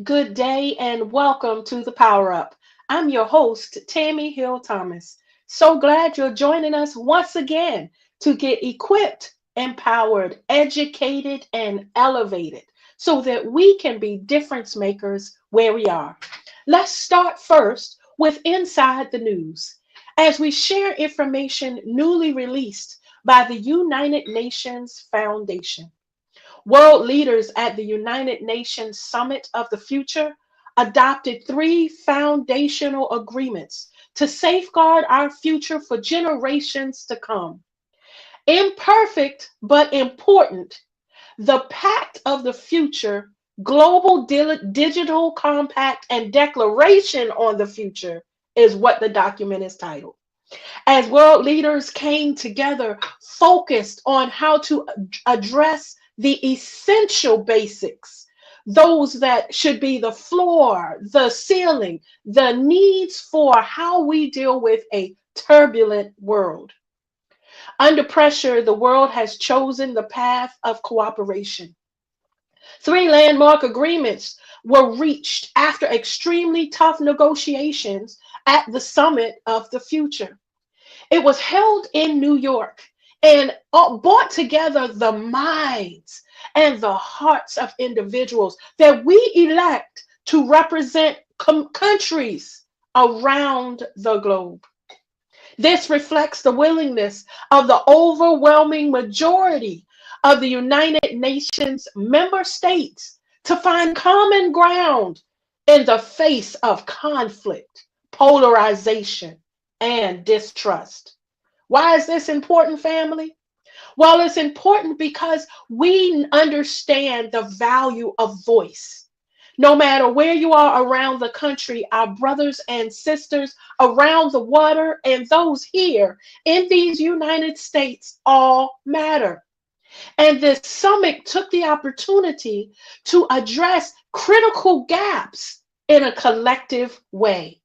good day, and welcome to the Power Up. I'm your host, Tami Hill Thomas. So glad you're joining us once again to get equipped, empowered, educated, and elevated so that we can be difference makers where we are. Let's start first with Inside the News as we share information newly released by the United Nations Foundation. World leaders at the United Nations Summit of the Future adopted three foundational agreements to safeguard our future for generations to come. Imperfect but important, the Pact of the Future, Global Digital Compact, and Declaration on the Future is what the document is titled. As world leaders came together, focused on how to address the essential basics, those that should be the floor, the ceiling, the needs for how we deal with a turbulent world. Under pressure, the world has chosen the path of cooperation. Three landmark agreements were reached after extremely tough negotiations at the Summit of the Future. It was held in New York and brought together the minds and the hearts of individuals that we elect to represent countries around the globe. This reflects the willingness of the overwhelming majority of the United Nations member states to find common ground in the face of conflict, polarization, and distrust. Why is this important, family? Well, it's important because we understand the value of voice. No matter where you are around the country, our brothers and sisters around the water and those here in these United States all matter. And this summit took the opportunity to address critical gaps in a collective way.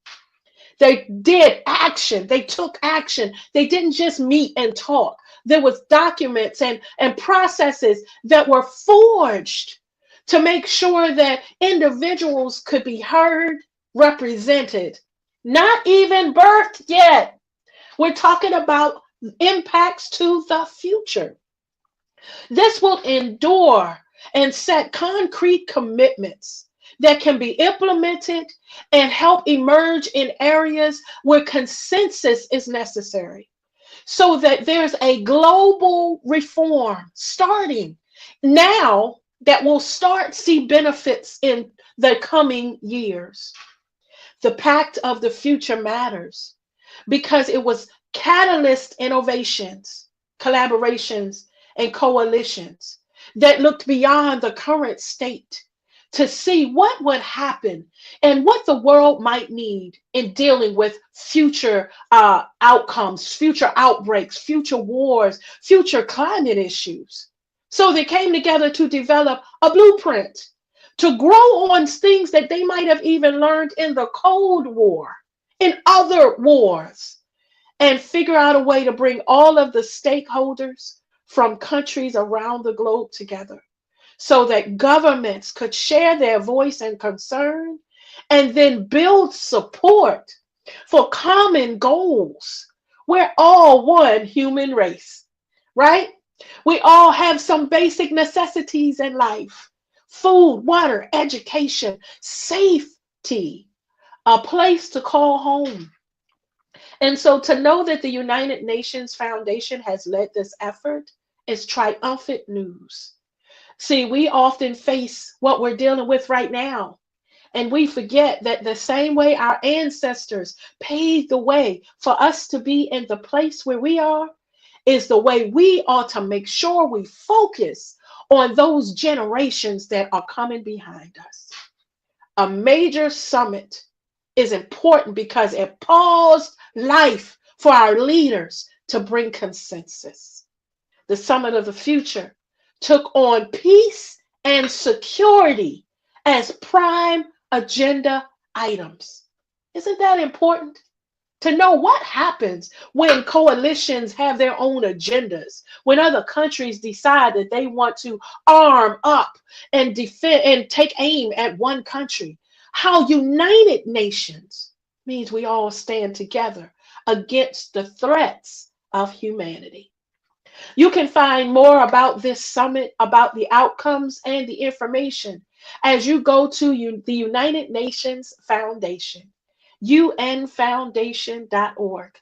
They did action. They took action. They didn't just meet and talk. There was documents and processes that were forged to make sure that individuals could be heard, represented, not even birthed yet. We're talking about impacts to the future. This will endure and set concrete commitments that can be implemented and help emerge in areas where consensus is necessary so that there's a global reform starting now that will start see benefits in the coming years. The Pact of the Future matters because it was catalyst innovations, collaborations, and coalitions that looked beyond the current state to see what would happen and what the world might need in dealing with future outcomes, future outbreaks, future wars, future climate issues. So they came together to develop a blueprint to grow on things that they might have even learned in the Cold War, in other wars, and figure out a way to bring all of the stakeholders from countries around the globe together so that governments could share their voice and concern and then build support for common goals. We're all one human race, right? We all have some basic necessities in life: food, water, education, safety, a place to call home. And so to know that the United Nations Foundation has led this effort is triumphant news. See, we often face what we're dealing with right now, and we forget that the same way our ancestors paved the way for us to be in the place where we are is the way we ought to make sure we focus on those generations that are coming behind us. A major summit is important because it paused life for our leaders to bring consensus. The Summit of the Future took on peace and security as prime agenda items. Isn't that important? to know what happens when coalitions have their own agendas, when other countries decide that they want to arm up and defend and take aim at one country. How United Nations means we all stand together against the threats of humanity. You can find more about this summit, about the outcomes and the information as you go to the United Nations Foundation, unfoundation.org.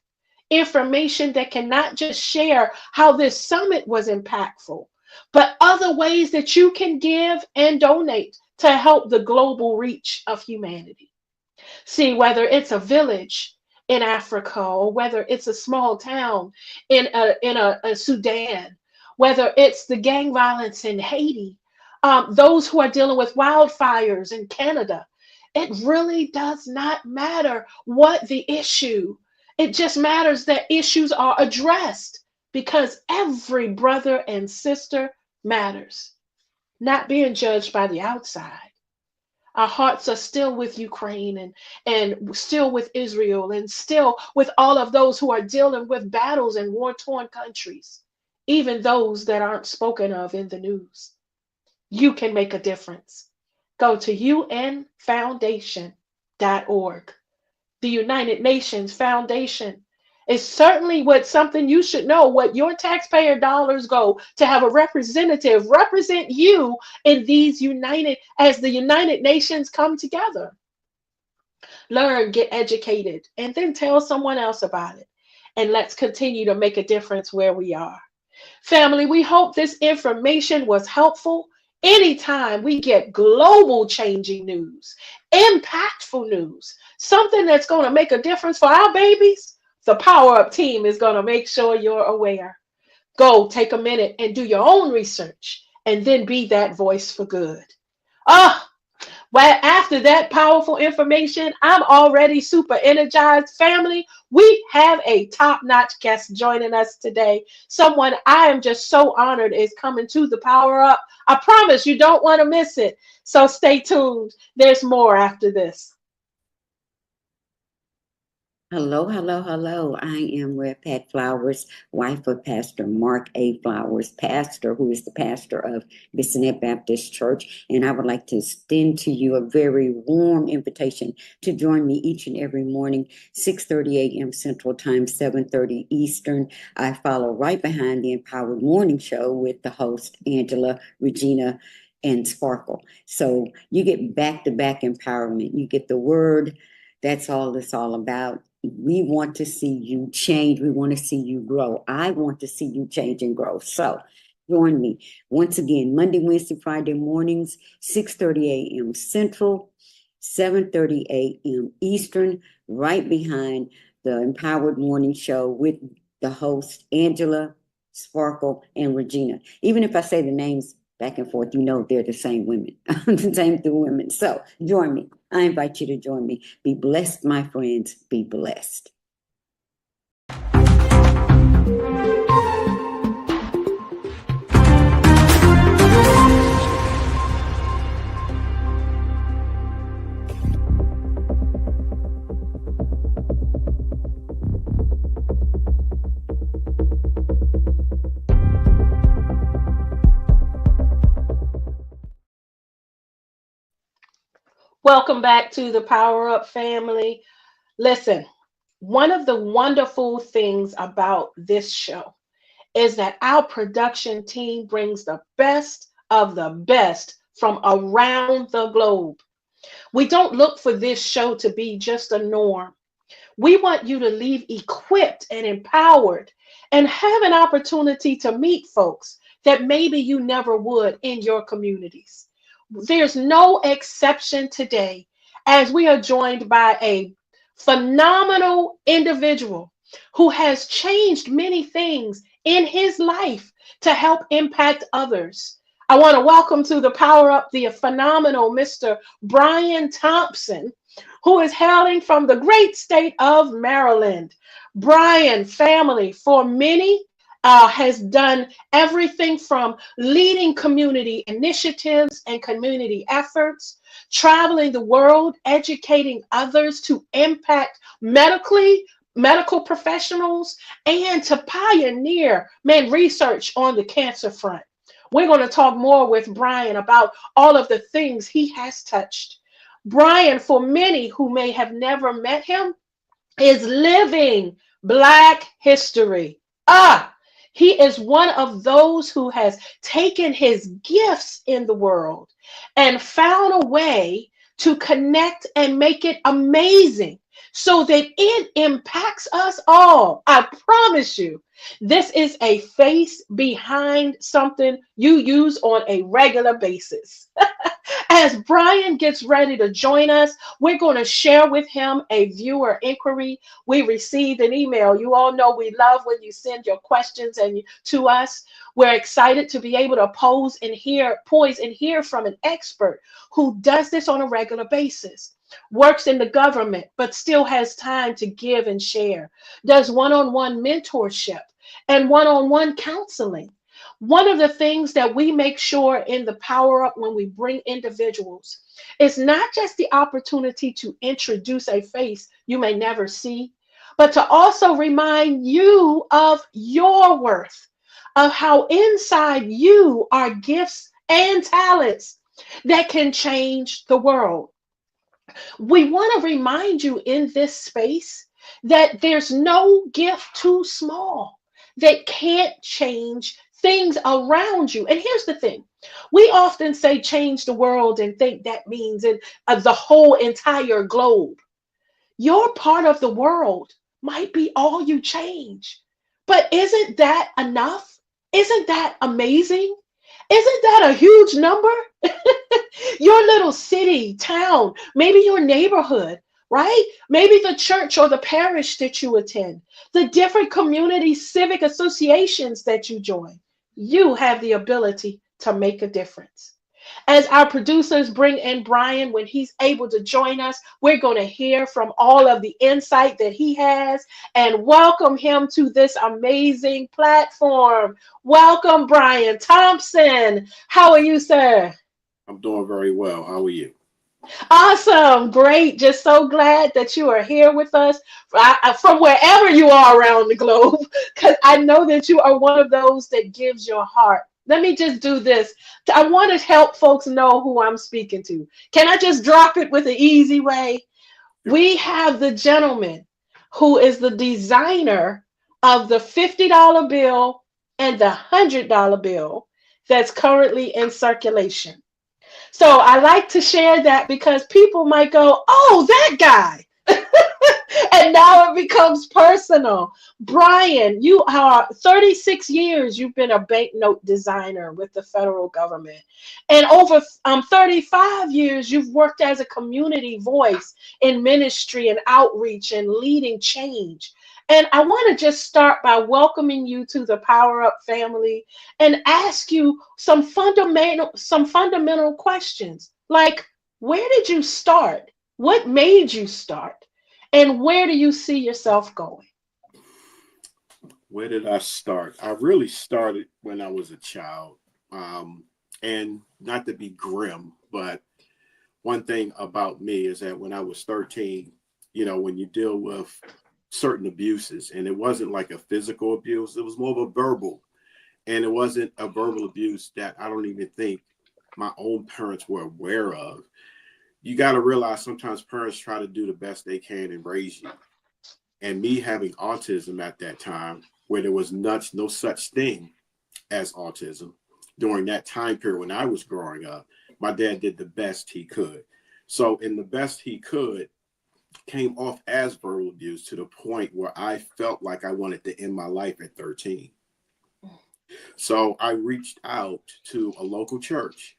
Information that can not just share how this summit was impactful, but other ways that you can give and donate to help the global reach of humanity. See, whether it's a village in Africa or whether it's a small town in a Sudan, whether it's the gang violence in Haiti, those who are dealing with wildfires in Canada, it really does not matter what the issue. It just matters that issues are addressed because every brother and sister matters, not being judged by the outside. Our hearts are still with Ukraine and still with Israel and still with all of those who are dealing with battles in war-torn countries, even those that aren't spoken of in the news. You can make a difference. Go to unfoundation.org. The United Nations Foundation is certainly something you should know, what your taxpayer dollars go to have a representative represent you in these as the United Nations come together. Learn, get educated, and then tell someone else about it. And let's continue to make a difference where we are. Family, we hope this information was helpful. Anytime we get global changing news, impactful news, something that's going to make a difference for our babies, the Power Up team is going to make sure you're aware. Go take a minute and do your own research and then be that voice for good. Well, after that powerful information, I'm already super energized. Family, we have a top-notch guest joining us today. Someone I am just so honored is coming to the Power Up. I promise you don't want to miss it. So stay tuned. There's more after this. Hello, hello, hello. I am Red Pat Flowers, wife of Pastor Mark A. Flowers, pastor who is the pastor of Bissonnette Baptist Church. And I would like to extend to you a very warm invitation to join me each and every morning, 6:30 a.m. Central Time, 7:30 Eastern. I follow right behind the Empowered Morning Show with the host, Angela, Regina, and Sparkle. So you get back-to-back empowerment. You get the word. That's all it's all about. We want to see you change. We want to see you grow. I want to see you change and grow. So join me once again, Monday, Wednesday, Friday mornings, 6:30 a.m. Central, 7:30 a.m. Eastern, right behind the Empowered Morning Show with the host, Angela, Sparkle, and Regina. Even if I say the names back and forth, you know they're the same women, the same two women. So join me. I invite you to join me. Be blessed, my friends. Be blessed. Welcome back to the Power Up family. Listen, one of the wonderful things about this show is that our production team brings the best of the best from around the globe. We don't look for this show to be just a norm. We want you to leave equipped and empowered and have an opportunity to meet folks that maybe you never would in your communities. There's no exception today as we are joined by a phenomenal individual who has changed many things in his life to help impact others. I want to welcome to the Power Up the phenomenal Mr. Brian Thompson, who is hailing from the great state of Maryland. Brian, family, for many, has done everything from leading community initiatives and community efforts, traveling the world, educating others to impact medically, medical professionals, and to pioneer, man, research on the cancer front. We're going to talk more with Brian about all of the things he has touched. Brian, for many who may have never met him, is living Black history. Ah, he is one of those who has taken his gifts in the world and found a way to connect and make it amazing so that it impacts us all. I promise you, this is a face behind something you use on a regular basis. As Brian gets ready to join us, we're going to share with him a viewer inquiry. We received an email. You all know we love when you send your questions to us. We're excited to be able to poise and hear from an expert who does this on a regular basis, works in the government, but still has time to give and share, does one-on-one mentorship and one-on-one counseling. One of the things that we make sure in the Power Up when we bring individuals is not just the opportunity to introduce a face you may never see, but to also remind you of your worth, of how inside you are gifts and talents that can change the world. We want to remind you in this space that there's no gift too small that can't change things around you. And here's the thing, we often say change the world and think that means the whole entire globe. Your part of the world might be all you change. But isn't that enough? Isn't that amazing? Isn't that a huge number? Your little city, town, maybe your neighborhood, right? Maybe the church or the parish that you attend, the different community civic associations that you join. You have the ability to make a difference. As our producers bring in Brian, when he's able to join us, we're going to hear from all of the insight that he has and welcome him to this amazing platform. Welcome, Brian Thompson. How are you, sir? I'm doing very well. How are you? Awesome. Great. Just so glad that you are here with us from wherever you are around the globe, because I know that you are one of those that gives your heart. Let me just do this. I want to help folks know who I'm speaking to. Can I just drop it with an easy way? We have the gentleman who is the designer of the $50 bill and the $100 bill that's currently in circulation. So I like to share that because people might go, oh, that guy. And now it becomes personal. Brian, you are 36 years, you've been a banknote designer with the federal government. And over 35 years, you've worked as a community voice in ministry and outreach and leading change. And I want to just start by welcoming you to the Power Up family and ask you some fundamental questions. Like, where did you start? What made you start? And where do you see yourself going? Where did I start? I really started when I was a child. And not to be grim, but one thing about me is that when I was 13, when you deal with certain abuses, and it wasn't like a physical abuse, it was more of a verbal. And it wasn't a verbal abuse that I don't even think my own parents were aware of. You got to realize sometimes parents try to do the best they can and raise you. And me having autism at that time, where there was no such thing as autism during that time period when I was growing up, my dad did the best he could. So in the best he could came off as verbal abuse to the point where I felt like I wanted to end my life at 13. So I reached out to a local church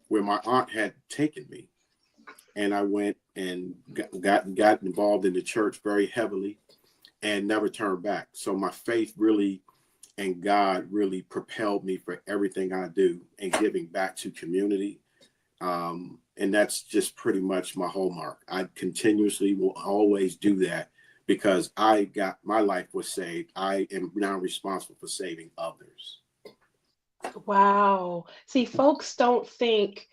where my aunt had taken me. And I went and got involved in the church very heavily and never turned back. So my faith really and God really propelled me for everything I do and giving back to community. And that's just pretty much my hallmark. I continuously will always do that because my life was saved. I am now responsible for saving others. Wow. See, folks don't think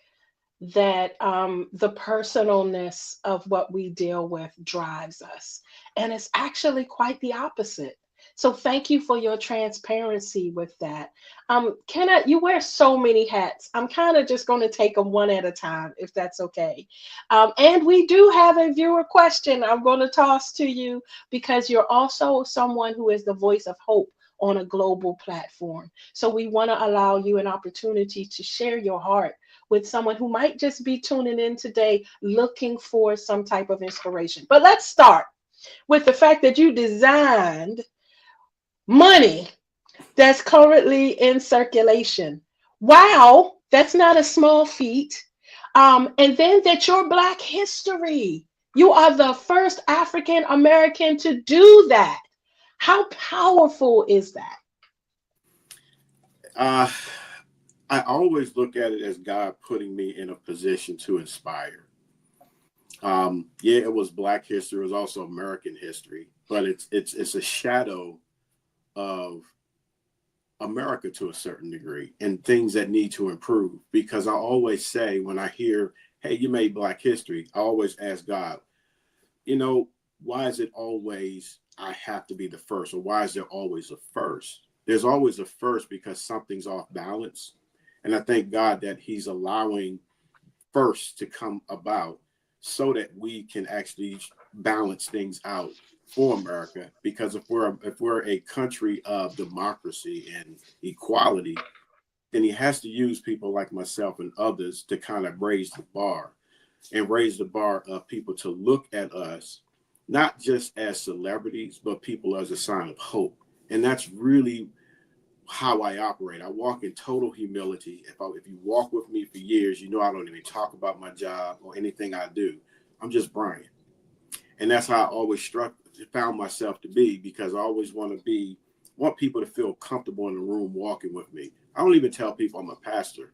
that the personalness of what we deal with drives us. And it's actually quite the opposite. So thank you for your transparency with that. You wear so many hats. I'm kind of just going to take them one at a time, if that's okay. And we do have a viewer question I'm going to toss to you because you're also someone who is the voice of hope on a global platform. So we want to allow you an opportunity to share your heart with someone who might just be tuning in today looking for some type of inspiration. But let's start with the fact that you designed money that's currently in circulation. Wow, that's not a small feat. And then that your Black history, you are the first African American to do that. How powerful is that? I always look at it as God putting me in a position to inspire. Yeah, it was Black history. It was also American history, but it's a shadow of America to a certain degree and things that need to improve. Because I always say when I hear, "Hey, you made Black history," I always ask God, why is it always I have to be the first, or why is there always a first? There's always a first because something's off balance, and I thank God that He's allowing first to come about so that we can actually balance things out for America. Because if we're a country of democracy and equality, then He has to use people like myself and others to kind of raise the bar of people to look at us not just as celebrities, but people as a sign of hope. And that's really how I operate. I walk in total humility. If you walk with me for years, I don't even talk about my job or anything I do. I'm just Brian. And that's how I always found myself to be, because I always want people to feel comfortable in the room walking with me. I don't even tell people I'm a pastor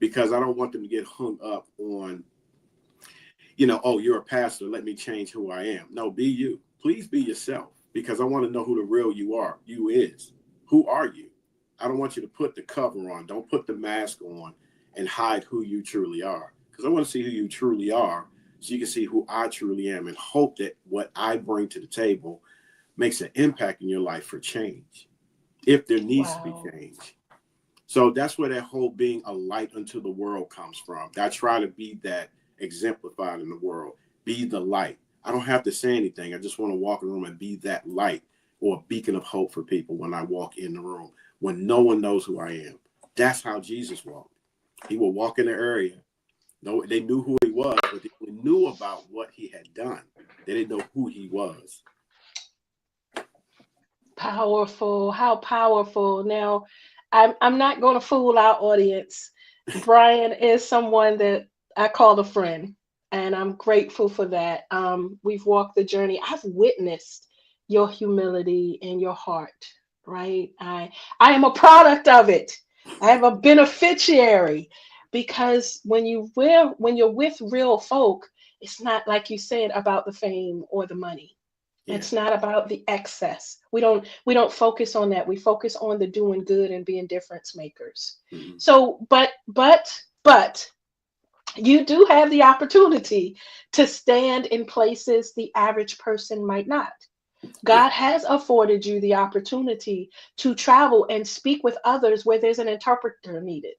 because I don't want them to get hung up on, oh, you're a pastor, let me change who I am. No, be you. Please be yourself, because I want to know who the real you is. Who are you? I don't want you to put the cover on. Don't put the mask on and hide who you truly are, because I want to see who you truly are so you can see who I truly am, and hope that what I bring to the table makes an impact in your life for change, if there needs to be Wow. change. So that's where that whole being a light unto the world comes from. I try to be that exemplified in the world. Be the light. I don't have to say anything. I just want to walk in the room and be that light, or a beacon of hope for people when I walk in the room, when no one knows who I am. That's how Jesus walked. He would walk in the area. No, they knew who He was, but they knew about what He had done. They didn't know who He was. Powerful. How powerful. Now, I'm not going to fool our audience. Brian is someone that I call a friend, and I'm grateful for that. We've walked the journey. I've witnessed your humility and your heart, right? I am a product of it. I am a beneficiary, because when you're with real folk, it's not, like you said, about the fame or the money. Yeah. It's not about the excess. We don't focus on that. We focus on the doing good and being difference makers. Mm-hmm. So, but you do have the opportunity to stand in places the average person might not. God has afforded you the opportunity to travel and speak with others where there's an interpreter needed.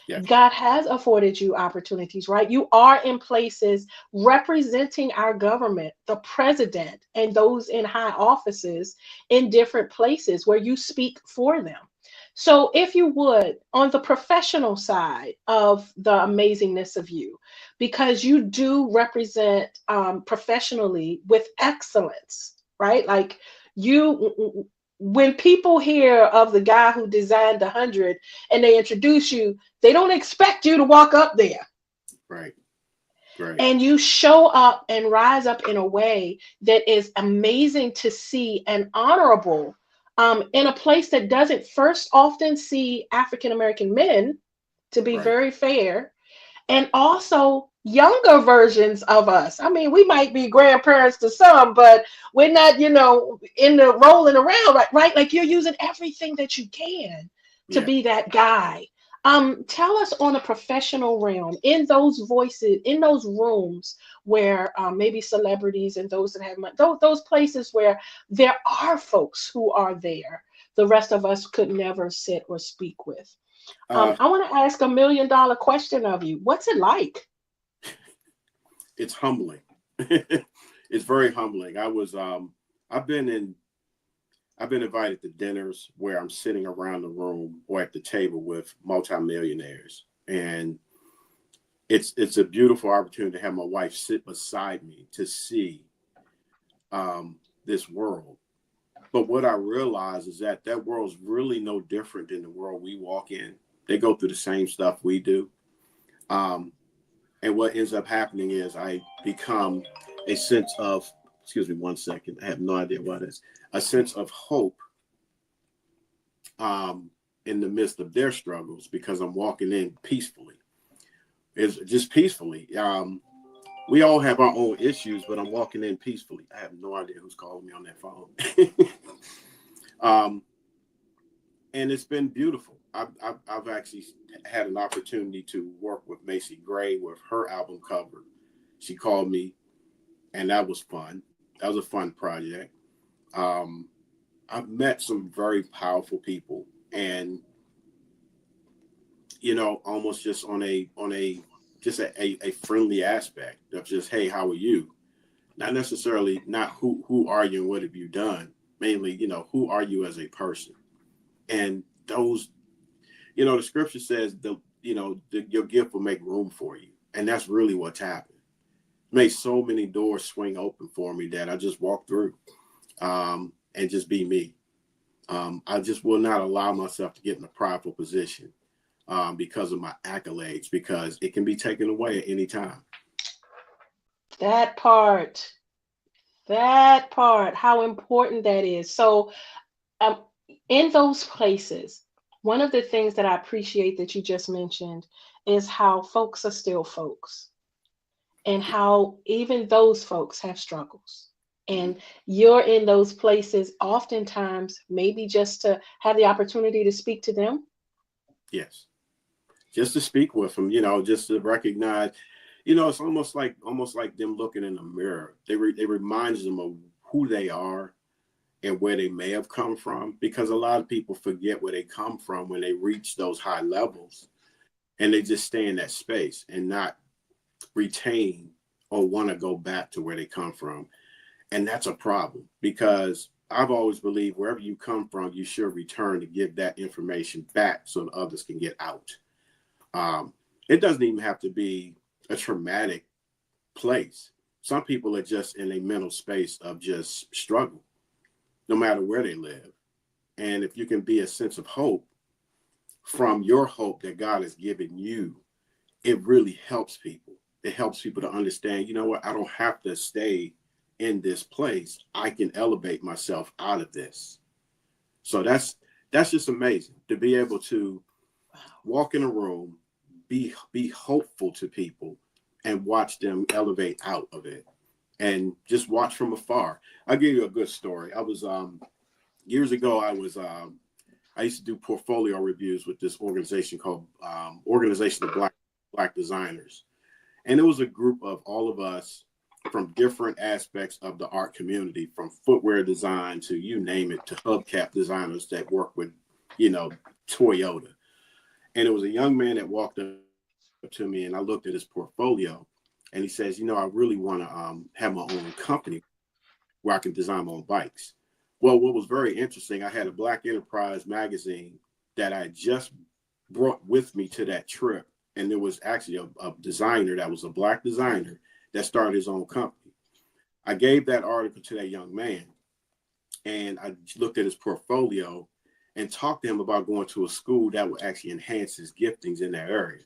Yeah. God has afforded you opportunities, right? You are in places representing our government, the president, and those in high offices in different places where you speak for them. So, if you would, on the professional side of the amazingness of you, because you do represent professionally with excellence, right? Like when people hear of the guy who designed 100 and they introduce you, they don't expect you to walk up there. Right. Right. And you show up and rise up in a way that is amazing to see and honorable, in a place that doesn't first often see African American men, to be Right. very fair, and also younger versions of us. I mean, we might be grandparents to some, but we're not, in the rolling around, right? Like, you're using everything that you can to Yeah. be that guy. Tell us on a professional realm, in those voices, in those rooms where maybe celebrities and those that have money, those places where there are folks who are there, the rest of us could never sit or speak with. Uh, I want to ask $1 million question of you. What's it like? it's humbling. It's very humbling. I've been in, I've been invited to dinners where I'm sitting around the room or at the table with multimillionaires, and it's a beautiful opportunity to have my wife sit beside me to see this world. But what I realize is that that world's really no different than the world we walk in. They go through the same stuff we do. Um, and what ends up happening is I become a sense of, excuse me 1 second, I have no idea what it is, a sense of hope in the midst of their struggles because I'm walking in peacefully. It's just peacefully. We all have our own issues, but I'm walking in peacefully. I have no idea who's calling me on that phone. um, and it's been beautiful. I've actually had an opportunity to work with Macy Gray with her album cover. She called me, and that was fun. That was a fun project. I've met some very powerful people, and almost just on a just a friendly aspect of just, hey, how are you? Not necessarily not who are you and what have you done. Mainly, who are you as a person? And those, the scripture says your gift will make room for you, and that's really what's happened. Made so many doors swing open for me that I just walk through, and just be me. I just will not allow myself to get in a prideful position because of my accolades, because it can be taken away at any time. That part, that part, how important that is. So, um, in those places, one of the things that I appreciate that you just mentioned is how folks are still folks, and how even those folks have struggles. Mhm. And you're in those places oftentimes, maybe just to have the opportunity to speak to them. Yes, just to speak with them, just to recognize, it's almost like them looking in the mirror. It reminds them of who they are and where they may have come from, because a lot of people forget where they come from when they reach those high levels, and they just stay in that space and not retain or want to go back to where they come from. And that's a problem, because I've always believed wherever you come from, you should return to give that information back so that others can get out. Um, it doesn't even have to be a traumatic place. Some people are just in a mental space of just struggle, no matter where they live. And if you can be a sense of hope from your hope that God has given you, it really helps people. It helps people to understand, what, I don't have to stay in this place. I can elevate myself out of this. So that's just amazing to be able to walk in a room, be hopeful to people, and watch them elevate out of it, and just watch from afar. I'll give you a good story. I was years ago. I used to do portfolio reviews with this organization called Organization of Black Designers, and it was a group of all of us from different aspects of the art community, from footwear design to you name it, to hubcap designers that work with, Toyota. And it was a young man that walked up to me, and I looked at his portfolio, and he says, I really want to have my own company where I can design my own bikes. Well, what was very interesting, I had a Black Enterprise magazine that I just brought with me to that trip. And there was actually a designer that was a Black designer that started his own company. I gave that article to that young man, and I looked at his portfolio and talked to him about going to a school that would actually enhance his giftings in that area.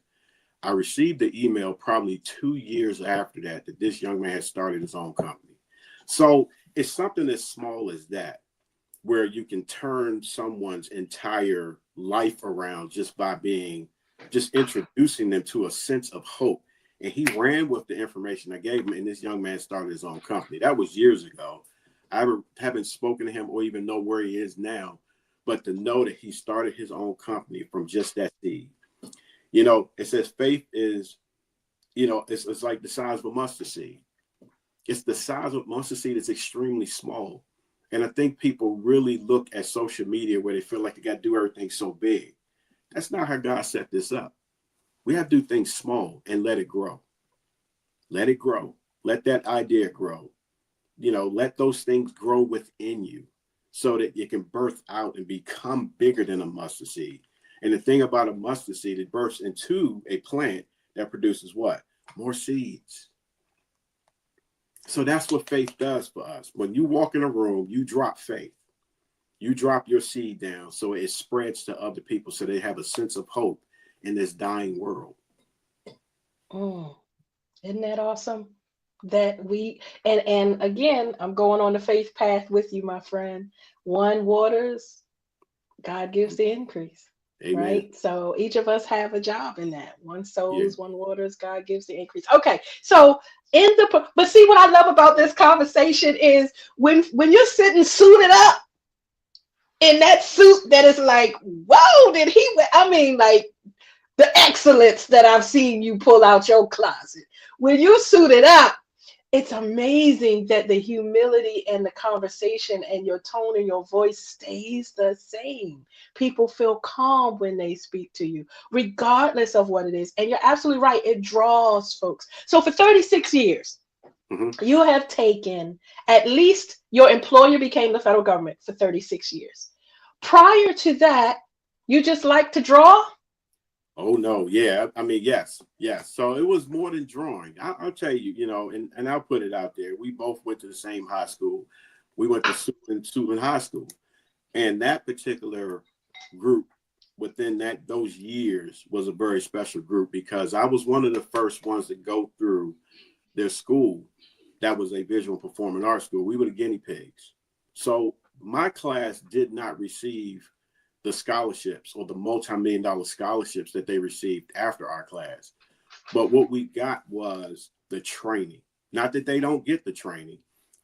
I received the email probably 2 years after that this young man had started his own company. So it's something as small as that, where you can turn someone's entire life around just by just introducing them to a sense of hope. And he ran with the information I gave him, and this young man started his own company. That was years ago. I haven't spoken to him or even know where he is now, but to know that he started his own company from just that seed. You know, it says faith is, you know, it's like the size of a mustard seed. It's the size of a mustard seed. It's extremely small. And I think people really look at social media where they feel like they got to do everything so big. That's not how God set this up. We have to do things small and let it grow. Let it grow. Let that idea grow. You know, let those things grow within you so that you can birth out and become bigger than a mustard seed. And the thing about a mustard seed, it bursts into a plant that produces what? More seeds. So that's what faith does for us. When you walk in a room, you drop faith. You drop your seed down so it spreads to other people so they have a sense of hope in this dying world. Isn't that awesome? That we and again, I'm going on the faith path with you, my friend. One waters, God gives the increase. Amen. Right? So each of us have a job in that. One sows, Yeah. one waters, God gives the increase. Okay. So but see what I love about this conversation is when you're sitting suited up in that suit that is like, whoa, I mean, like the excellence that I've seen you pull out your closet. When you're suited up, it's amazing that the humility and the conversation and your tone and your voice stays the same. People feel calm when they speak to you, regardless of what it is. And you're absolutely right. It draws folks. So for 36 years, you have taken, at least your employer became the federal government for 36 years. Prior to that, you just like to draw? Oh, no. Yeah. I mean, yes. So it was more than drawing. I'll tell you, you know, and I'll put it out there. We both went to the same high school. We went to Suitland High School. And that particular group within those years was a very special group because I was one of the first ones to go through their school. That was a visual performing arts school. We were the guinea pigs. So my class did not receive the scholarships or the multi-million-dollar scholarships that they received after our class. But what we got was the training. Not that they don't get the training.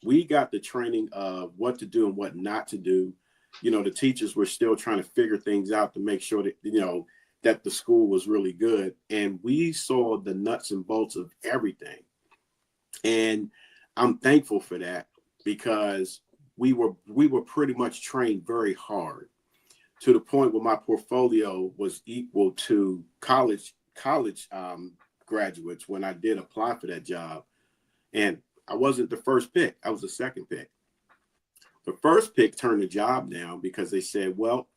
We got the training of what to do and what not to do. You know, the teachers were still trying to figure things out to make sure that, you know, that the school was really good. And we saw the nuts and bolts of everything. And I'm thankful for that because we were pretty much trained very hard, to the point where my portfolio was equal to college graduates when I did apply for that job. And I wasn't the first pick. I was the second pick. The first pick turned the job down because they said, well,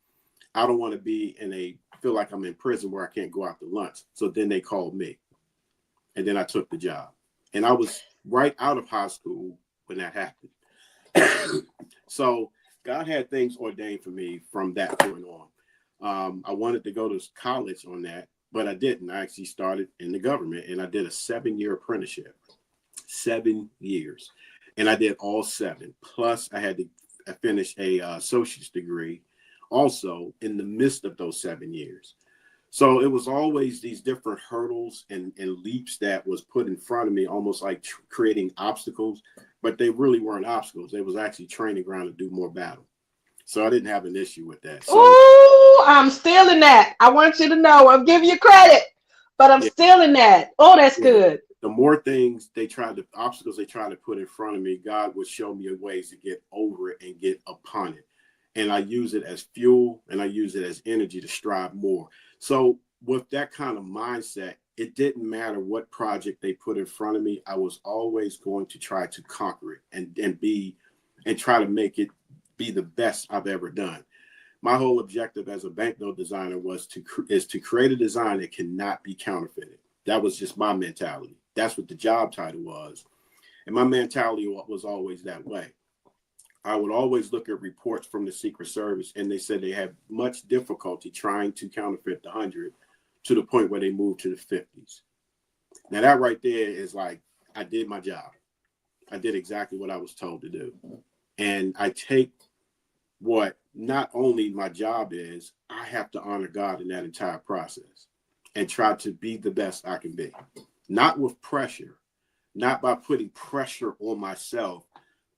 I don't want to feel like I'm in prison where I can't go out to lunch. So then they called me. And then I took the job. And I was right out of high school when that happened. So God had things ordained for me from that point on. I wanted to go to college on that, but I didn't. I actually started in the government and I did a 7-year apprenticeship. 7 years. And I did all 7. Plus I had to finish a associate's degree also in the midst of those 7 years. So it was always these different hurdles and leaps that was put in front of me, almost like creating obstacles, but they really weren't obstacles. They was actually training ground to do more battle. So I didn't have an issue with that. So, oh, I'm stealing that. I want you to know I'm giving you credit, but I'm stealing that. Oh, that's good. The more things obstacles they tried to put in front of me, God would show me ways to get over it and get upon it. And I use it as fuel and I use it as energy to strive more. So with that kind of mindset, it didn't matter what project they put in front of me. I was always going to try to conquer it and try to make it be the best I've ever done. My whole objective as a banknote designer is to create a design that cannot be counterfeited. That was just my mentality. That's what the job title was. And my mentality was always that way. I would always look at reports from the Secret Service, and they said they had much difficulty trying to counterfeit the 100 to the point where they moved to the 50s. Now that right there is like, I did my job. I did exactly what I was told to do. And I take what not only my job is, I have to honor God in that entire process and try to be the best I can be. Not with pressure, not by putting pressure on myself,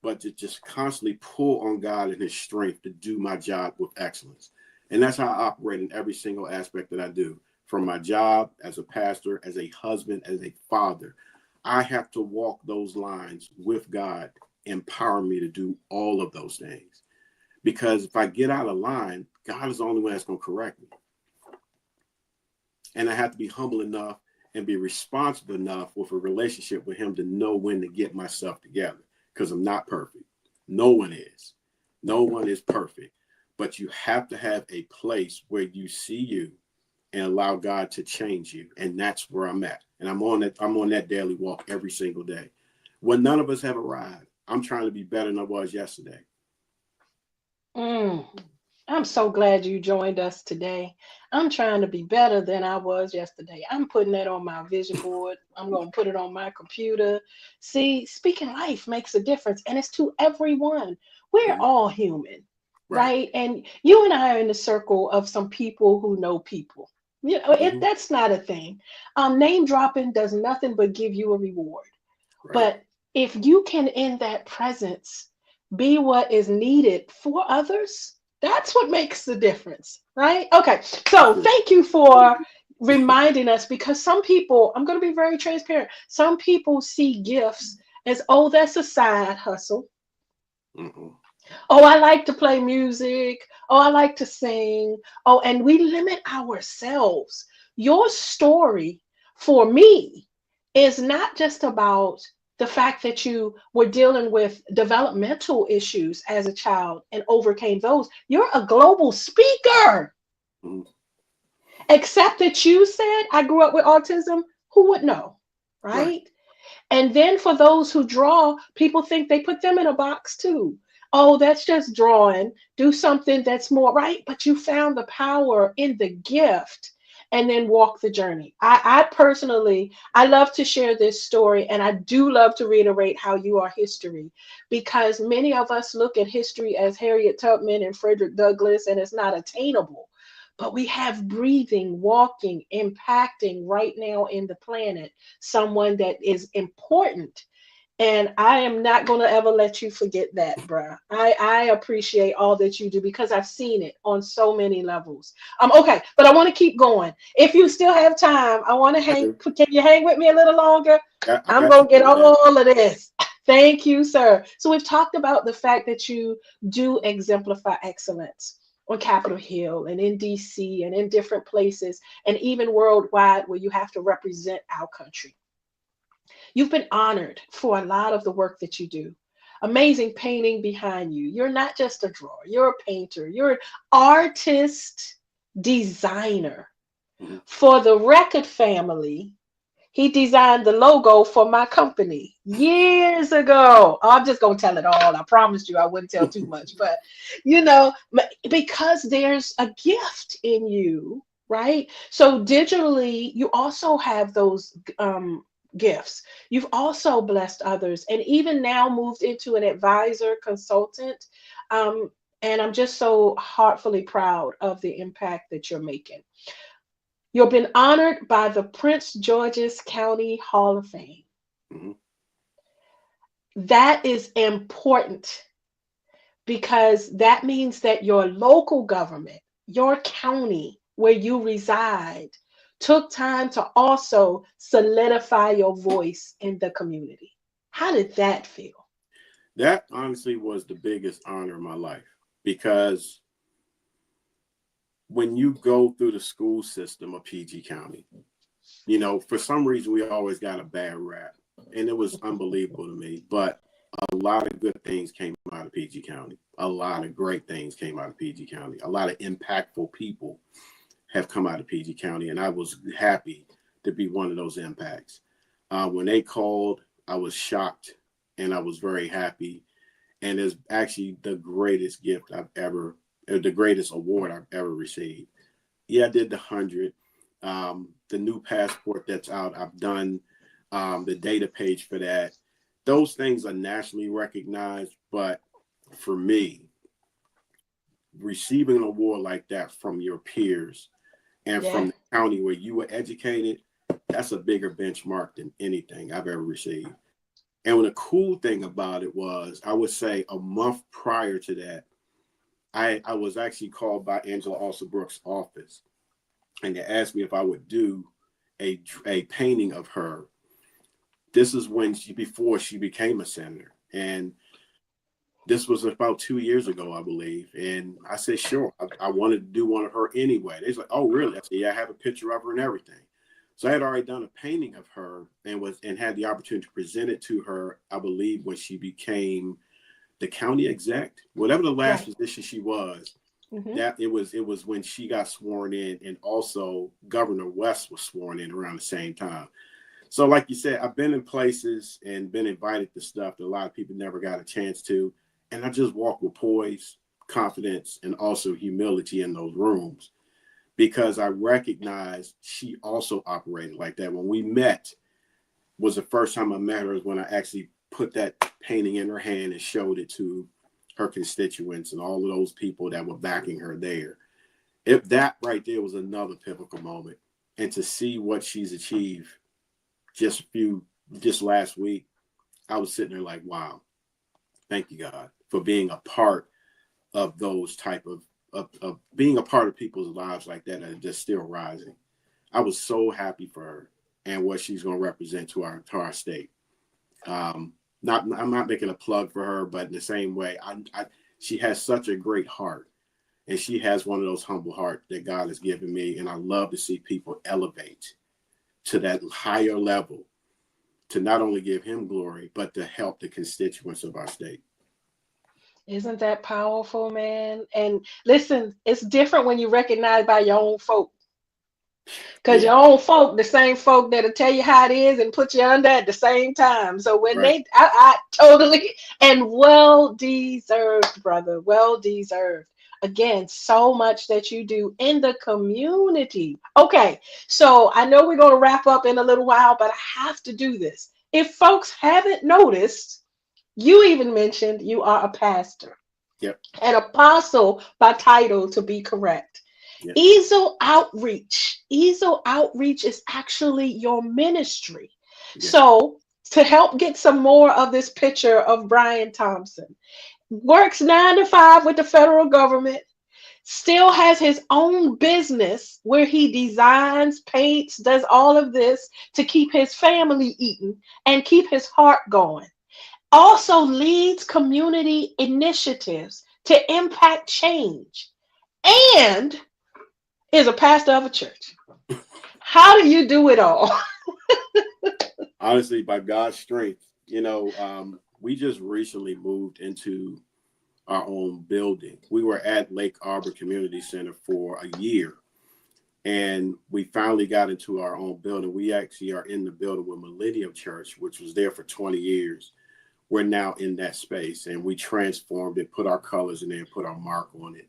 but to just constantly pull on God and his strength to do my job with excellence. And that's how I operate in every single aspect that I do, from my job as a pastor, as a husband, as a father. I have to walk those lines with God, empower me to do all of those things. Because if I get out of line, God is the only one that's going to correct me. And I have to be humble enough and be responsible enough with a relationship with him to know when to get myself together, because I'm not perfect. No one is. No one is perfect. But you have to have a place where you see you and allow God to change you. And that's where I'm at. And I'm on that daily walk every single day. When none of us have arrived, I'm trying to be better than I was yesterday. I'm so glad you joined us today. I'm trying to be better than I was yesterday. I'm putting that on my vision board. I'm going to put it on my computer. See, speaking life makes a difference, and it's to everyone. We're all human, right? And you and I are in the circle of some people who know people. You know, that's not a thing. Name dropping does nothing but give you a reward. But if you can, in that presence, be what is needed for others, that's what makes the difference, right? Okay, so thank you for reminding us, because some people, I'm going to be very transparent, some people see gifts as, oh, that's a side hustle. Oh, I like to play music. Oh, I like to sing. Oh, and we limit ourselves. Your story, for me, is not just about the fact that you were dealing with developmental issues as a child and overcame those. You're a global speaker. Except that you said, I grew up with autism. Who would know? Right? And then for those who draw, people think they put them in a box too. Oh, that's just drawing. Do something that's more, right. But you found the power in the gift and then walk the journey. I personally, I love to share this story, and I do love to reiterate how you are history, because many of us look at history as Harriet Tubman and Frederick Douglass, and it's not attainable. But we have breathing, walking, impacting right now in the planet, someone that is important. And I am not going to ever let you forget that, bruh. I appreciate all that you do, because I've seen it on so many levels. Okay, but I want to keep going. If you still have time, I want to hang. Can you hang with me a little longer? I'm going to get all of this. Thank you, sir. So we've talked about the fact that you do exemplify excellence on Capitol Hill and in DC and in different places, and even worldwide, where you have to represent our country. You've been honored for a lot of the work that you do. Amazing painting behind you. You're not just a drawer, you're a painter, you're an artist, designer. For the Record family, he designed the logo for my company years ago. I'm just going to tell it all. I promised you I wouldn't tell too much, but because there's a gift in you, right? So digitally, you also have those gifts. You've also blessed others, and even now moved into an advisor consultant. And I'm just so heartfully proud of the impact that you're making. You've been honored by the Prince George's County Hall of Fame. That is important, because that means that your local government, your county where you reside, took time to also solidify your voice in the community. How did that feel? That honestly was the biggest honor of my life, because when you go through the school system of PG County, for some reason we always got a bad rap, and it was unbelievable to me. But a lot of good things came out of PG County. A lot of great things came out of PG County. A lot of impactful people have come out of PG County, and I was happy to be one of those impacts. When they called, I was shocked, and I was very happy. And it's actually the greatest gift the greatest award I've ever received. Yeah, I did the 100. The new passport that's out, I've done the data page for that. Those things are nationally recognized, but for me, receiving an award like that from your peers and from the county where you were educated, that's a bigger benchmark than anything I've ever received. And the cool thing about it was, I would say a month prior to that, I was actually called by Angela Alsabrook's office, and they asked me if I would do a painting of her. This is when before she became a senator. And this was about 2 years ago, I believe. And I said, sure, I wanted to do one of her anyway. They was like, oh, really? I said, yeah, I have a picture of her and everything. So I had already done a painting of her and had the opportunity to present it to her, I believe, when she became the county exec, whatever the last position she was. Mm-hmm. That it was when she got sworn in, and also Governor West was sworn in around the same time. So like you said, I've been in places and been invited to stuff that a lot of people never got a chance to. And I just walk with poise, confidence, and also humility in those rooms, because I recognize she also operated like that. When we met, was the first time I met her, is when I actually put that painting in her hand and showed it to her constituents and all of those people that were backing her there. If that right there was another pivotal moment. And to see what she's achieved just last week, I was sitting there like, wow, thank you, God, for being a part of those type of being a part of people's lives like that are just still rising. I was so happy for her and what she's going to represent to our state. I'm not making a plug for her, but in the same way, she has such a great heart, and she has one of those humble hearts that God has given me. And I love to see people elevate to that higher level, to not only give him glory, but to help the constituents of our state. Isn't that powerful, man? And listen, it's different when you recognize by your own folk. Because your own folk, the same folk that'll tell you how it is and put you under at the same time. So when I totally, and well deserved, brother, well deserved. Again, so much that you do in the community. Okay, so I know we're going to wrap up in a little while, but I have to do this. If folks haven't noticed, you even mentioned you are a pastor. Yep. An apostle by title, to be correct. Yep. Easel Outreach is actually your ministry. Yep. So to help get some more of this picture of Brian Thompson, works 9 to 5 with the federal government, still has his own business where he designs, paints, does all of this to keep his family eating and keep his heart going. Also leads community initiatives to impact change, and is a pastor of a church. How do you do it all? Honestly, by God's strength. We just recently moved into our own building. We were at Lake Arbor Community Center for a year, and we finally got into our own building. We actually are in the building with Millennium Church, which was there for 20 years. We're now in that space, and we transformed it, put our colors in there, put our mark on it.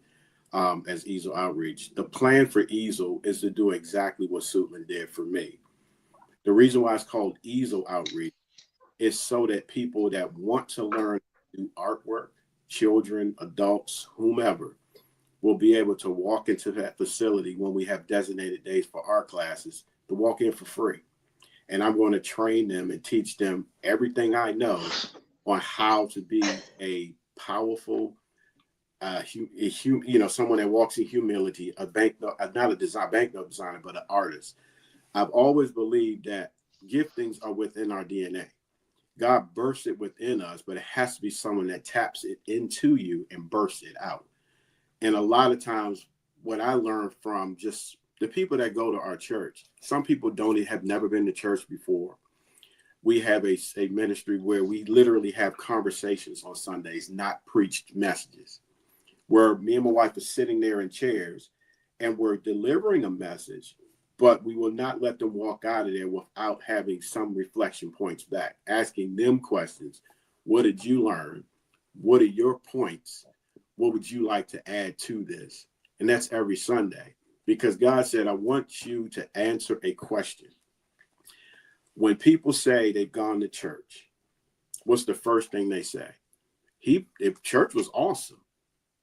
As Easel Outreach. The plan for Easel is to do exactly what Suitland did for me. The reason why it's called Easel Outreach is so that people that want to learn to do artwork, children, adults, whomever, will be able to walk into that facility when we have designated days for art classes, to walk in for free. And I'm going to train them and teach them everything I know on how to be a powerful, someone that walks in humility, not a banknote designer, but an artist. I've always believed that giftings are within our DNA. God bursts it within us, but it has to be someone that taps it into you and bursts it out. And a lot of times, what I learned from just the people that go to our church, some people have never been to church before. We have a ministry where we literally have conversations on Sundays, not preached messages, where me and my wife are sitting there in chairs and we're delivering a message, but we will not let them walk out of there without having some reflection points back, asking them questions. What did you learn? What are your points? What would you like to add to this? And that's every Sunday, because God said, I want you to answer a question. When people say they've gone to church, what's the first thing they say? Church was awesome.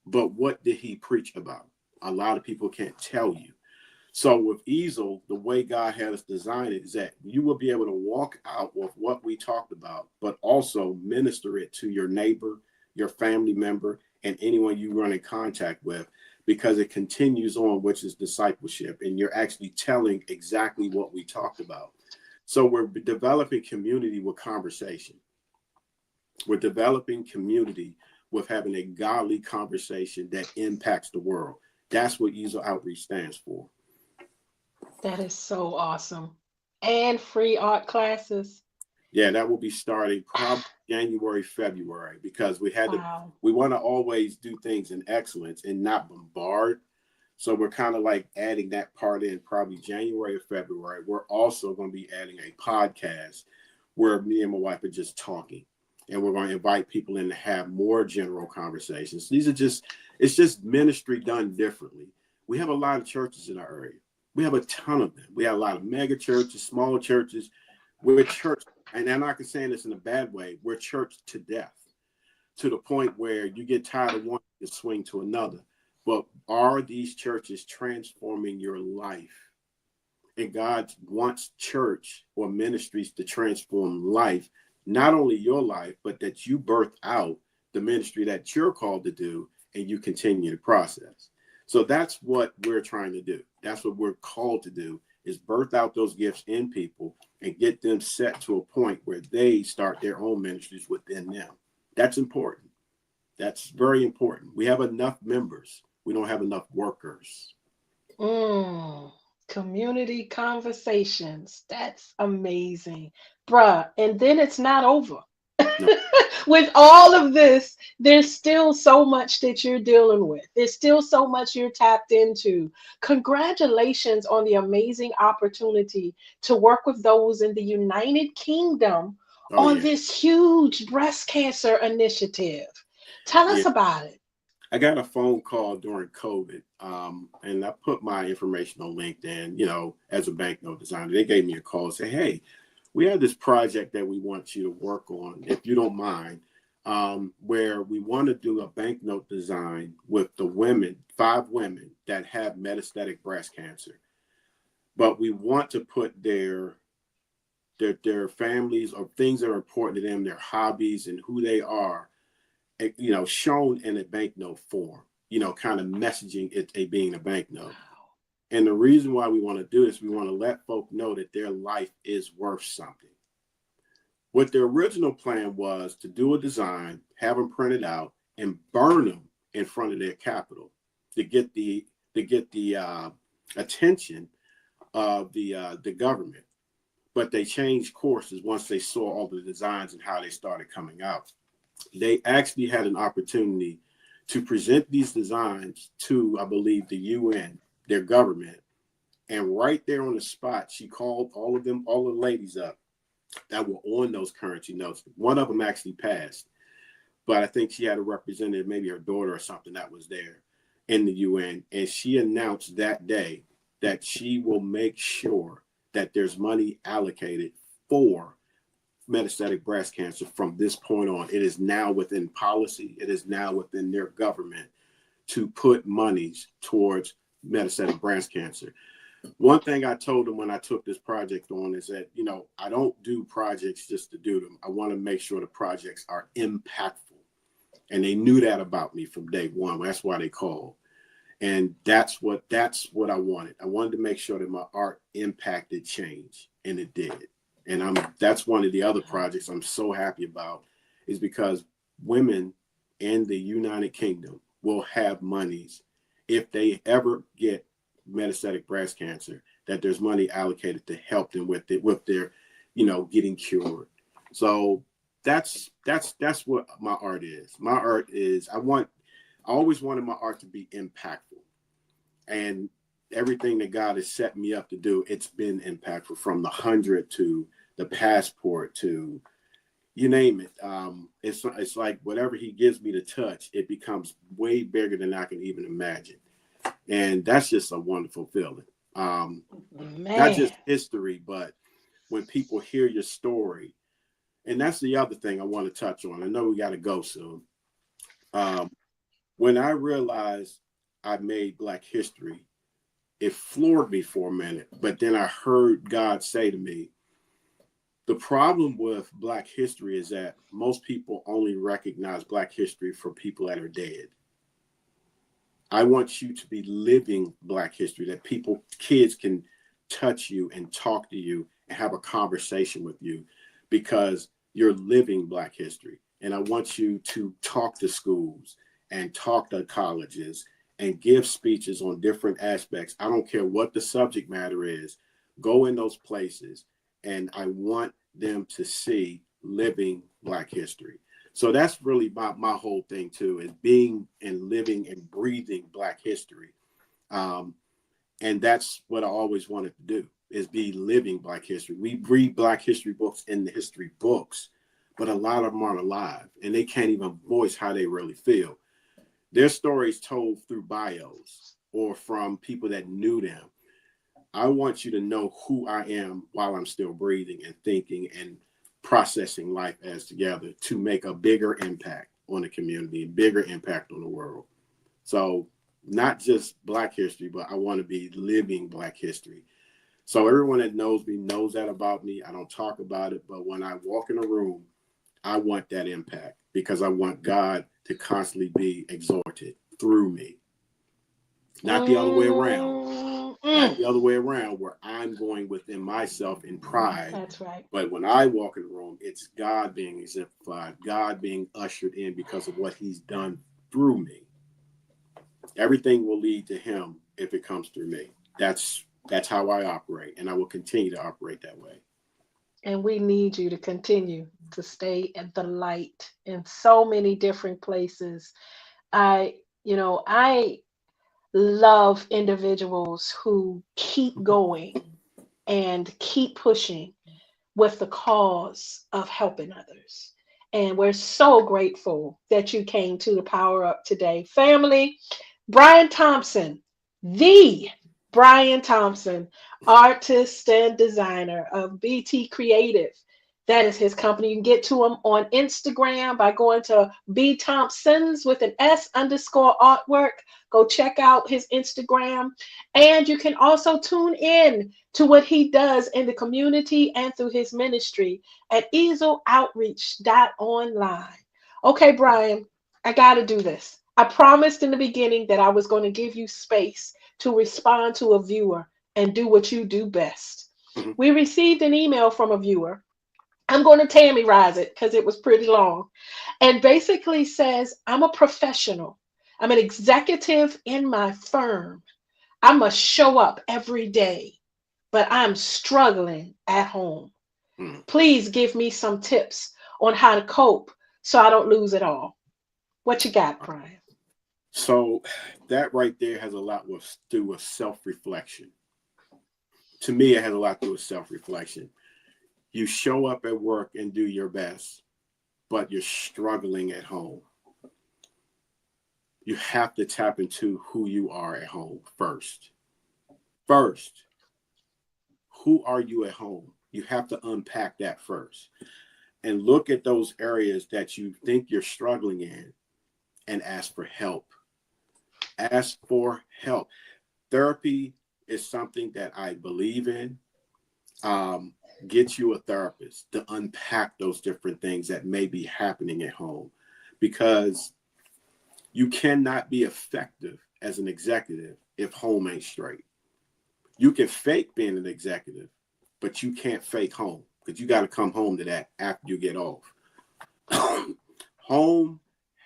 But what did he preach about? A lot of people can't tell you. So with Easel, the way God had us design it is that you will be able to walk out with what we talked about, but also minister it to your neighbor, your family member, and anyone you run in contact with, because it continues on, which is discipleship. And you're actually telling exactly what we talked about. So we're developing community with conversation. We're developing community with having a godly conversation that impacts the world. That's what Easel Outreach stands for. That is so awesome. And free art classes. Yeah, that will be starting probably January, February, because Wow. we want to always do things in excellence and not bombard. So we're kind of like adding that part in probably January or February. We're also going to be adding a podcast where me and my wife are just talking. And we're going to invite people in to have more general conversations. It's just ministry done differently. We have a lot of churches in our area. We have a ton of them. We have a lot of mega churches, small churches. We're church, and I'm not saying this in a bad way. We're church to death, to the point where you get tired of one to swing to another. But are these churches transforming your life? And God wants church or ministries to transform life, not only your life, but that you birth out the ministry that you're called to do and you continue the process. So that's what we're trying to do. That's what we're called to do, is birth out those gifts in people and get them set to a point where they start their own ministries within them. That's important. That's very important. We have enough members. We don't have enough workers. Mm, community conversations. That's amazing. Bruh, and then it's not over. No, With all of this, there's still so much that you're dealing with. There's still so much you're tapped into. Congratulations on the amazing opportunity to work with those in the United Kingdom oh on yeah. this huge breast cancer initiative. Tell Yeah. us about it. I got a phone call during COVID, and I put my information on LinkedIn, as a banknote designer. They gave me a call and say, hey, we have this project that we want you to work on, if you don't mind, where we want to do a banknote design with the women, 5 women that have metastatic breast cancer. But we want to put their families or things that are important to them, their hobbies and who they are, shown in a banknote form, kind of messaging it being a banknote. And the reason why we want to do this, we want to let folk know that their life is worth something. What the original plan was to do a design, have them printed out, and burn them in front of their capital to get the attention of the government. But they changed courses once they saw all the designs and how they started coming out. They actually had an opportunity to present these designs to, I believe, the UN, their government. And right there on the spot, she called all the ladies up that were on those currency notes. One of them actually passed, but I think she had a representative, maybe her daughter or something, that was there in the UN. And she announced that day that she will make sure that there's money allocated for metastatic breast cancer from this point on. It is now within policy. It is now within their government to put monies towards metastatic breast cancer. One thing I told them when I took this project on is that, I don't do projects just to do them. I want to make sure the projects are impactful. And they knew that about me from day one. That's why they called. And that's what I wanted. I wanted to make sure that my art impacted change, and it did. And that's one of the other projects I'm so happy about, is because women in the United Kingdom will have monies if they ever get metastatic breast cancer, that there's money allocated to help them with their, getting cured. So that's what my art is. My art is, I always wanted my art to be impactful, and everything that God has set me up to do, it's been impactful, from the 100 to the passport to you name it. It's like whatever he gives me to touch, it becomes way bigger than I can even imagine. And that's just a wonderful feeling. Not Man. just history, but when people hear your story. And that's the other thing I want to touch on. I know we got to go soon. When I realized I made Black history, it floored me for a minute. But then I heard God say to me, the problem with Black history is that most people only recognize Black history for people that are dead. I want you to be living Black history, that kids can touch you and talk to you and have a conversation with you because you're living Black history. And I want you to talk to schools and talk to colleges and give speeches on different aspects. I don't care what the subject matter is. Go in those places, and I want them to see living Black history. So that's really my whole thing too, is being and living and breathing Black history. And that's what I always wanted to do, is be living Black history. We read Black history books in the history books, but a lot of them aren't alive and they can't even voice how they really feel. Their stories told through bios or from people that knew them. I want you to know who I am while I'm still breathing and thinking and processing life as together to make a bigger impact on the community, a bigger impact on the world. So not just Black history, but I want to be living Black history. So everyone that knows me knows that about me. I don't talk about it, but when I walk in a room, I want that impact because I want God to constantly be exalted through me. Not the other way around. Not the other way around where I'm going within myself in pride. That's right. But when I walk in the room, it's God being exemplified, God being ushered in because of what he's done through me. Everything will lead to him if it comes through me. That's how I operate, and I will continue to operate that way. And we need you to continue to stay at the light in so many different places. I love individuals who keep going and keep pushing with the cause of helping others. And we're so grateful that you came to the Power Up today. Family, Brian Thompson, the Brian Thompson, artist and designer of BT Creative. That is his company. You can get to him on Instagram by going to B Thompsons with an S_artwork. Go check out his Instagram. And you can also tune in to what he does in the community and through his ministry at easeloutreach.online. Okay, Brian, I got to do this. I promised in the beginning that I was going to give you space to respond to a viewer and do what you do best. Mm-hmm. We received an email from a viewer. I'm going to Tammy-rize it because it was pretty long. And basically says, I'm a professional. I'm an executive in my firm. I must show up every day, but I'm struggling at home. Please give me some tips on how to cope so I don't lose it all. What you got, Brian? So that right there has a lot to do with self-reflection. To me, it has a lot to do with self-reflection. You show up at work and do your best, but you're struggling at home. You have to tap into who you are at home first. First, who are you at home? You have to unpack that first and look at those areas that you think you're struggling in and ask for help. Ask for help. Therapy is something that I believe in. Get you a therapist to unpack those different things that may be happening at home, because you cannot be effective as an executive if home ain't straight. You can fake being an executive, but you can't fake home, because you got to come home to that after you get off. Home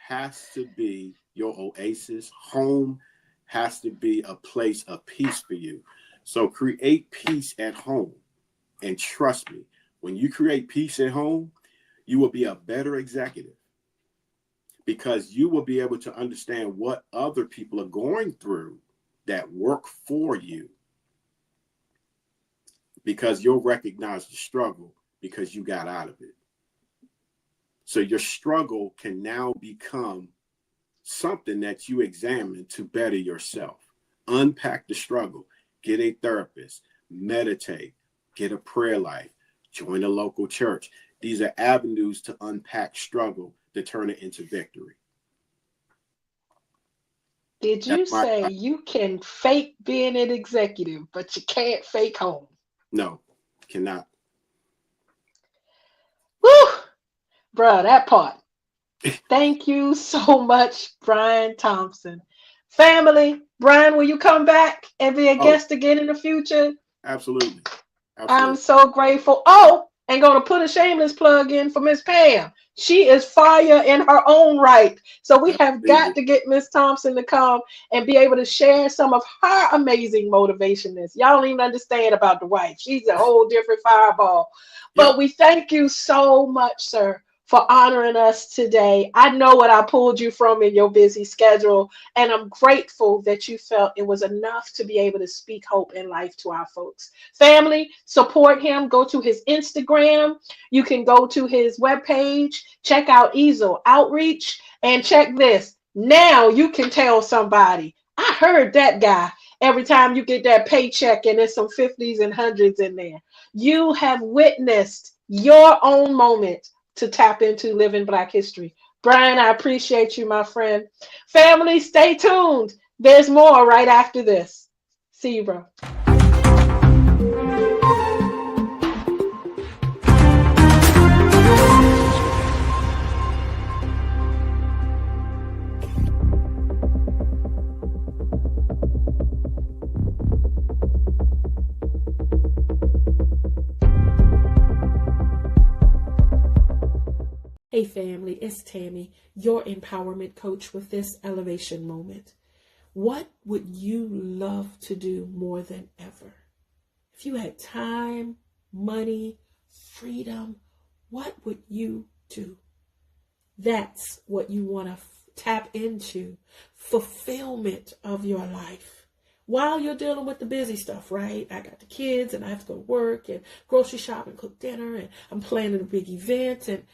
has to be your oasis. Home has to be a place of peace for you. So create peace at home. And trust me, when you create peace at home, you will be a better executive, because you will be able to understand what other people are going through that work for you, because you'll recognize the struggle because you got out of it. So your struggle can now become something that you examine to better yourself. Unpack the struggle, get a therapist, meditate, get a prayer life, join a local church. These are avenues to unpack struggle to turn it into victory. Did you say you can fake being an executive, but you can't fake home? No, cannot. Woo! Bruh, that part. Thank you so much, Brian Thompson. Family, Brian, will you come back and be a Oh, guest again in the future? absolutely. I'm Absolutely. so grateful. Oh, and gonna put a shameless plug in for Miss Pam. She is fire in her own right. So we have got Absolutely. to get Miss Thompson to come and be able to share some of her amazing motivationness. Y'all don't even understand about the wife. She's a whole different fireball. Yeah. But we thank you so much, sir, for honoring us today. I know what I pulled you from in your busy schedule, and I'm grateful that you felt it was enough to be able to speak hope and life to our folks. Family, support him. Go to his Instagram. You can go to his webpage, check out Easel Outreach, and check this. Now you can tell somebody, I heard that guy every time you get that paycheck and there's some 50s and hundreds in there. You have witnessed your own moment to tap into living Black history. Brian, I appreciate you, my friend. Family, stay tuned. There's more right after this. See you, bro. Hey family, it's Tami, your empowerment coach with this elevation moment. What would you love to do more than ever? If you had time, money, freedom, what would you do? That's what you want to tap into. Fulfillment of your life. While you're dealing with the busy stuff, right? I got the kids and I have to go to work and grocery shop and cook dinner and I'm planning a big event, and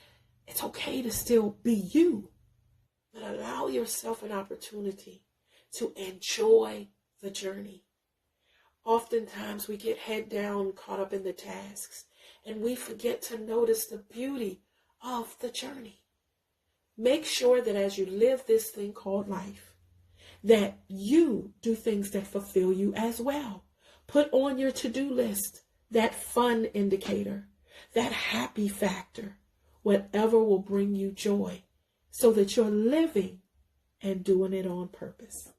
it's okay to still be you, but allow yourself an opportunity to enjoy the journey. Oftentimes we get head down, caught up in the tasks, and we forget to notice the beauty of the journey. Make sure that as you live this thing called life, that you do things that fulfill you as well. Put on your to-do list that fun indicator, that happy factor, whatever will bring you joy, so that you're living and doing it on purpose.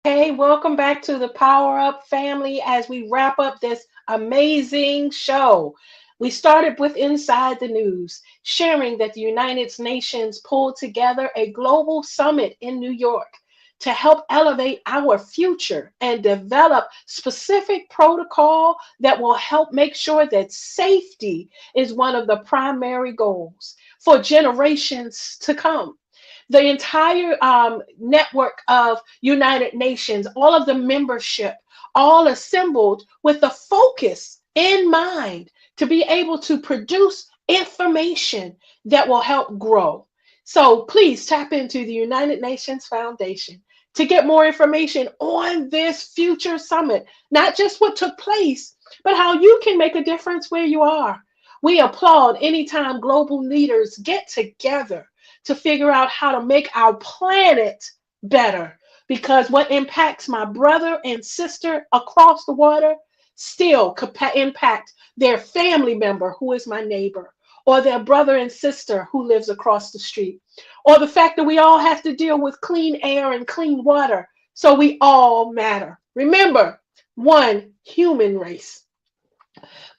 Hey, welcome back to the Power Up family as we wrap up this amazing show. We started with Inside the News, sharing that the United Nations pulled together a global summit in New York to help elevate our future and develop specific protocol that will help make sure that safety is one of the primary goals for generations to come. The entire network of United Nations, all of the membership, all assembled with the focus in mind to be able to produce information that will help grow. So please tap into the United Nations Foundation to get more information on this future summit, not just what took place, but how you can make a difference where you are. We applaud anytime global leaders get together to figure out how to make our planet better. Because what impacts my brother and sister across the water still could impact their family member who is my neighbor, or their brother and sister who lives across the street, or the fact that we all have to deal with clean air and clean water. So we all matter. Remember, one human race.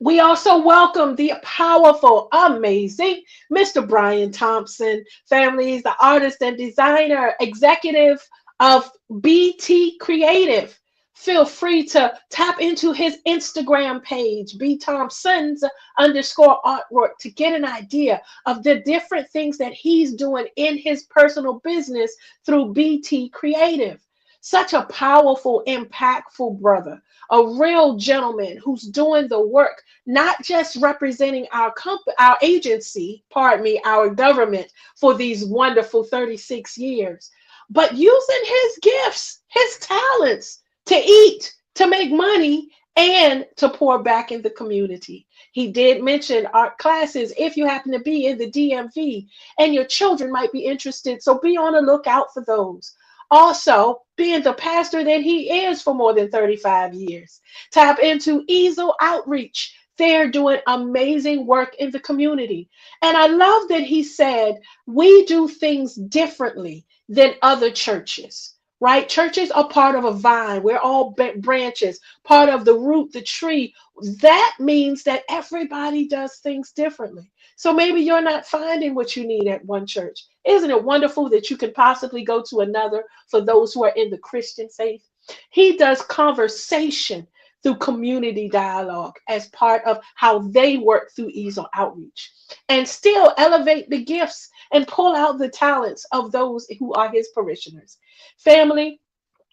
We also welcome the powerful, amazing Mr. Brian Thompson. Family, is the artist and designer, executive of BT Creative. Feel free to tap into his Instagram page, bthompsons underscore artwork, to get an idea of the different things that he's doing in his personal business through BT Creative. Such a powerful, impactful brother, a real gentleman who's doing the work, not just representing our company, our agency, pardon me, our government for these wonderful 36 years, but using his gifts, his talents to eat, to make money, and to pour back in the community. He did mention art classes if you happen to be in the DMV and your children might be interested. So be on the lookout for those. Also, being the pastor that he is for more than 35 years, tap into Easel Outreach. They're doing amazing work in the community. And I love that he said, we do things differently than other churches, right? Churches are part of a vine. We're all branches, part of the root, the tree. That means that everybody does things differently. So maybe you're not finding what you need at one church. Isn't it wonderful that you can possibly go to another for those who are in the Christian faith? He does conversation through community dialogue as part of how they work through Easel Outreach, and still elevate the gifts and pull out the talents of those who are his parishioners. Family,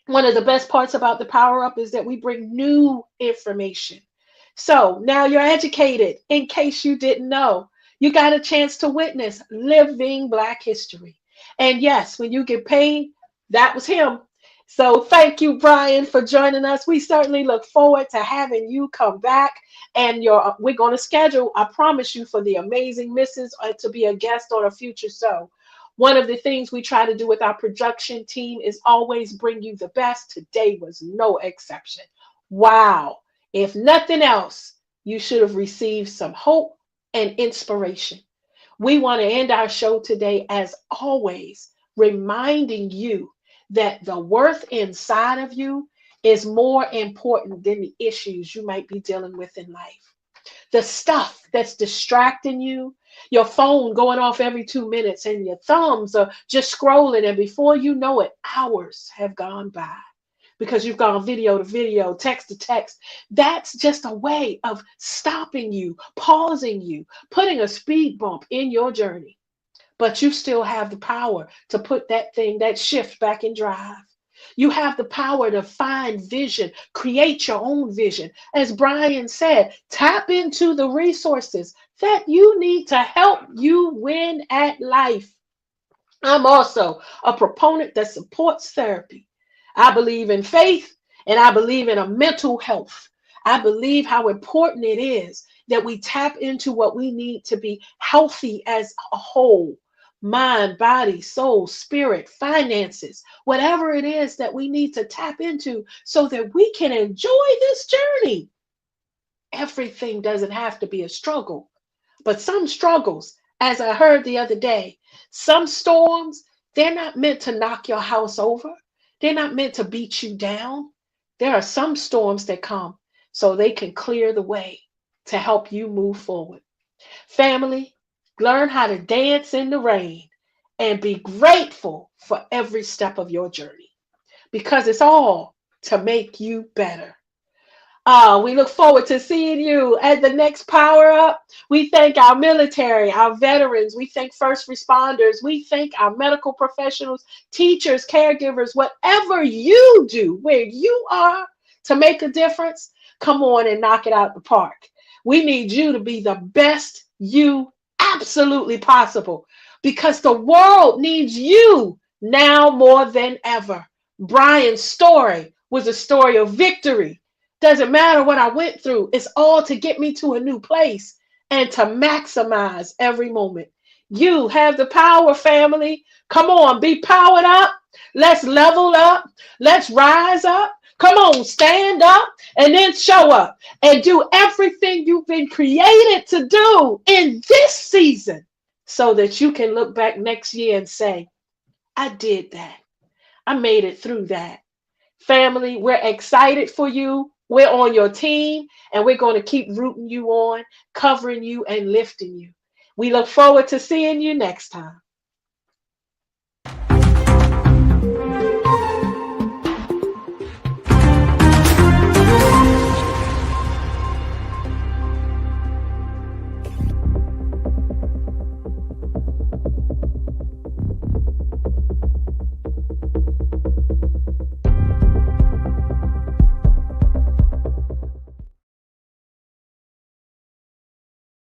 one of the best parts about the Power Up is that we bring new information. So now you're educated. In case you didn't know, you got a chance to witness living Black history. And yes, when you get paid, that was him. So thank you, Brian, for joining us. We certainly look forward to having you come back. And we're going to schedule, I promise you, for the amazing misses to be a guest on a future show. One of the things we try to do with our production team is always bring you the best. Today was no exception. Wow. If nothing else, you should have received some hope and inspiration. We want to end our show today, as always, reminding you that the worth inside of you is more important than the issues you might be dealing with in life. The stuff that's distracting you, your phone going off every 2 minutes and your thumbs are just scrolling, and before you know it, hours have gone by because you've gone video to video, text to text. That's just a way of stopping you, pausing you, putting a speed bump in your journey. But you still have the power to put that shift back in drive. You have the power to find vision, create your own vision. As Brian said, tap into the resources that you need to help you win at life. I'm also a proponent that supports therapy. I believe in faith and I believe in a mental health. I believe how important it is that we tap into what we need to be healthy as a whole. Mind, body, soul, spirit, finances, whatever it is that we need to tap into so that we can enjoy this journey. Everything doesn't have to be a struggle, but some struggles, as I heard the other day, some storms, they're not meant to knock your house over. They're not meant to beat you down. There are some storms that come so they can clear the way to help you move forward. Family, learn how to dance in the rain and be grateful for every step of your journey because it's all to make you better. We look forward to seeing you at the next Power Up. We thank our military, our veterans. We thank first responders. We thank our medical professionals, teachers, caregivers, whatever you do, where you are to make a difference, come on and knock it out the park. We need you to be the best you absolutely possible because the world needs you now more than ever. Brian's story was a story of victory. Doesn't matter what I went through. It's all to get me to a new place and to maximize every moment. You have the power, family. Come on, be powered up. Let's level up. Let's rise up. Come on, stand up and then show up and do everything you've been created to do in this season so that you can look back next year and say, I did that. I made it through that. Family, we're excited for you. We're on your team, and we're going to keep rooting you on, covering you, and lifting you. We look forward to seeing you next time.